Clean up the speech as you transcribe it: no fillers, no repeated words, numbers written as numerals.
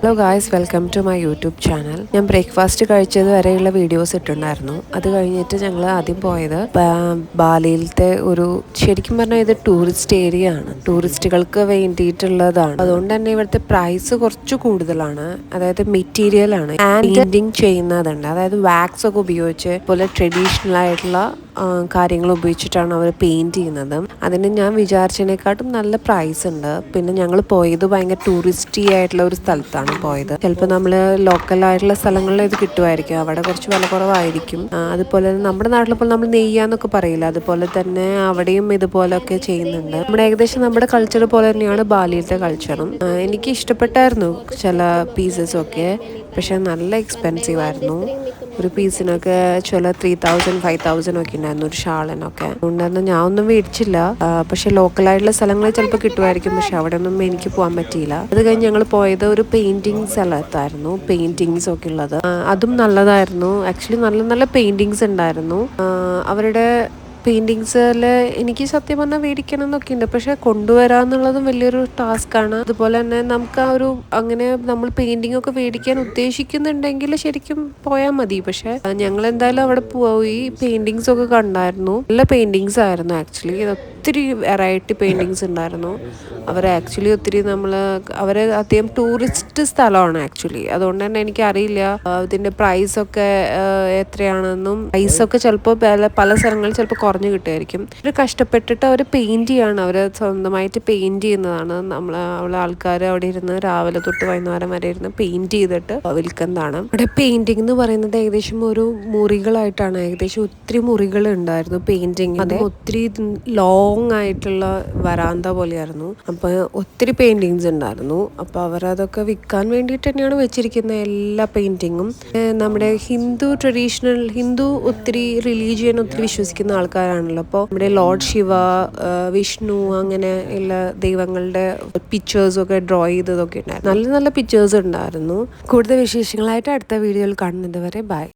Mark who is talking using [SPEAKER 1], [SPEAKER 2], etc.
[SPEAKER 1] Hello guys, welcome to my YouTube channel. ഞാൻ breakfast കഴിച്ചത് വരെയുള്ള വീഡിയോസ് ഇട്ടിട്ടുണ്ടായിരുന്നു. അത് കഴിഞ്ഞിട്ട് ഞങ്ങൾ ആദ്യം പോയത് ബാലിയിലത്തെ ശരിക്കും പറഞ്ഞാൽ ഇത് ടൂറിസ്റ്റ് ഏരിയ ആണ്, ടൂറിസ്റ്റുകൾക്ക് വേണ്ടിയിട്ടുള്ളതാണ്. അതുകൊണ്ട് തന്നെ ഇവിടുത്തെ പ്രൈസ് കുറച്ച് കൂടുതലാണ്. അതായത് മെറ്റീരിയൽ ആണ്, പെയിന്റിങ് ചെയ്യുന്നതുണ്ട്, അതായത് വാക്സ് ഒക്കെ ഉപയോഗിച്ച് പോലെ ട്രഡീഷണൽ ആയിട്ടുള്ള കാര്യങ്ങൾ ഉപയോഗിച്ചിട്ടാണ് അവർ പെയിൻറ് ചെയ്യുന്നത്. അതിന് ഞാൻ വിചാരിച്ചതിനെക്കാട്ടും നല്ല പ്രൈസ് ഉണ്ട്. പിന്നെ ഞങ്ങൾ പോയത് ഭയങ്കര ടൂറിസ്റ്റി ആയിട്ടുള്ള ഒരു സ്ഥലത്താണ് പോയത്. ചിലപ്പോൾ നമ്മൾ ലോക്കലായിട്ടുള്ള സ്ഥലങ്ങളിൽ ഇത് കിട്ടുമായിരിക്കും, അവിടെ കുറച്ച് വില കുറവായിരിക്കും. അതുപോലെ തന്നെ നമ്മുടെ നാട്ടിലിപ്പോൾ നമ്മൾ നെയ്യാന്നൊക്കെ പറയില്ല, അതുപോലെ തന്നെ അവിടെയും ഇതുപോലൊക്കെ ചെയ്യുന്നുണ്ട്. ഏകദേശം നമ്മുടെ കൾച്ചർ പോലെ തന്നെയാണ് ബാലിയിലത്തെ കൾച്ചറും. എനിക്ക് ഇഷ്ടപ്പെട്ടായിരുന്നു ചില പീസസൊക്കെ, പക്ഷെ നല്ല എക്സ്പെൻസീവ് ആയിരുന്നു. ഒരു പീസിനൊക്കെ ചില 3000 5000 ഒക്കെ ഉണ്ടായിരുന്നു, ഒരു ഷാളിനൊക്കെ. അതുകൊണ്ട് തന്നെ ഞാൻ ഒന്നും മേടിച്ചില്ല. പക്ഷെ ലോക്കലായിട്ടുള്ള സ്ഥലങ്ങളിൽ ചിലപ്പോൾ കിട്ടുമായിരിക്കും, പക്ഷെ അവിടെ ഒന്നും എനിക്ക് പോകാൻ പറ്റിയില്ല. അത് കഴിഞ്ഞ് ഞങ്ങൾ പോയത് ഒരു പെയിന്റിങ് സ്ഥലത്തായിരുന്നു, പെയിന്റിങ്സ് ഒക്കെ ഉള്ളത്. അതും നല്ലതായിരുന്നു. ആക്ച്വലി നല്ല നല്ല പെയിന്റിങ്സ് ഉണ്ടായിരുന്നു. അവരുടെ പെയിൻറ്റിങ്സിൽ എനിക്ക് സത്യം പറഞ്ഞാൽ മേടിക്കണം എന്നൊക്കെ ഉണ്ട്, പക്ഷെ കൊണ്ടുവരാന്നുള്ളതും വലിയൊരു ടാസ്ക്കാണ്. അതുപോലെ തന്നെ നമുക്ക് അങ്ങനെ നമ്മൾ പെയിൻറ്റിംഗ് ഒക്കെ മേടിക്കാൻ ഉദ്ദേശിക്കുന്നുണ്ടെങ്കിൽ ശരിക്കും പോയാൽ മതി. പക്ഷെ ഞങ്ങൾ എന്തായാലും അവിടെ പോയി പെയിൻറ്റിങ്സ് ഒക്കെ കണ്ടായിരുന്നു. നല്ല പെയിൻറ്റിങ്സ് ആയിരുന്നു ആക്ച്വലി. ഒത്തിരി വെറൈറ്റി പെയിൻറ്റിങ്സ് ഉണ്ടായിരുന്നു. ആക്ച്വലി ഒത്തിരി അവരെ അധികം ടൂറിസ്റ്റ് സ്ഥലമാണ് ആക്ച്വലി. അതുകൊണ്ട് തന്നെ എനിക്കറിയില്ല ഇതിൻ്റെ പ്രൈസൊക്കെ എത്രയാണെന്നും. പ്രൈസൊക്കെ ചിലപ്പോൾ പല സ്ഥലങ്ങളിൽ ചിലപ്പോൾ കുറഞ്ഞു കിട്ടുമായിരിക്കും. അവർ കഷ്ടപ്പെട്ടിട്ട് അവർ പെയിൻറ് ചെയ്യാണ്, അവർ സ്വന്തമായിട്ട് പെയിൻറ് ചെയ്യുന്നതാണ്. ആൾക്കാർ അവിടെ ഇരുന്ന് രാവിലെ തൊട്ട് വൈകുന്നേരം വരെ ഇരുന്ന് പെയിൻറ് ചെയ്തിട്ട് വിൽക്കുന്നതാണ്. ഇവിടെ പെയിൻറ്റിംഗ് എന്ന് പറയുന്നത് ഏകദേശം ഒരു മുറികളായിട്ടാണ്, ഏകദേശം ഒത്തിരി മുറികൾ ഉണ്ടായിരുന്നു പെയിൻറ്റിങ്. അത് ഒത്തിരി ലോങ് ആയിട്ടുള്ള വരാന്ത പോലെയായിരുന്നു. അപ്പോൾ ഒത്തിരി പെയിൻറ്റിങ്സ് ഉണ്ടായിരുന്നു. അപ്പോൾ അവരതൊക്കെ വിൽക്കാൻ വേണ്ടിയിട്ട് തന്നെയാണ് വെച്ചിരിക്കുന്നത് എല്ലാ പെയിൻറ്റിങ്ങും. നമ്മുടെ ഹിന്ദു ഒത്തിരി റിലീജിയൻ ഒത്തിരി വിശ്വസിക്കുന്ന ആൾക്കാരാണല്ലോ. അപ്പോൾ നമ്മുടെ ലോർഡ് ശിവ, വിഷ്ണു, അങ്ങനെ ഉള്ള ദൈവങ്ങളുടെ പിക്ചേഴ്സൊക്കെ ഡ്രോ ചെയ്തതൊക്കെ ഉണ്ടായിരുന്നു. നല്ല നല്ല പിക്ചേഴ്സ് ഉണ്ടായിരുന്നു. കൂടുതൽ വിശേഷങ്ങളായിട്ട് അടുത്ത വീഡിയോയിൽ കാണുന്നത് വരെ ബൈ.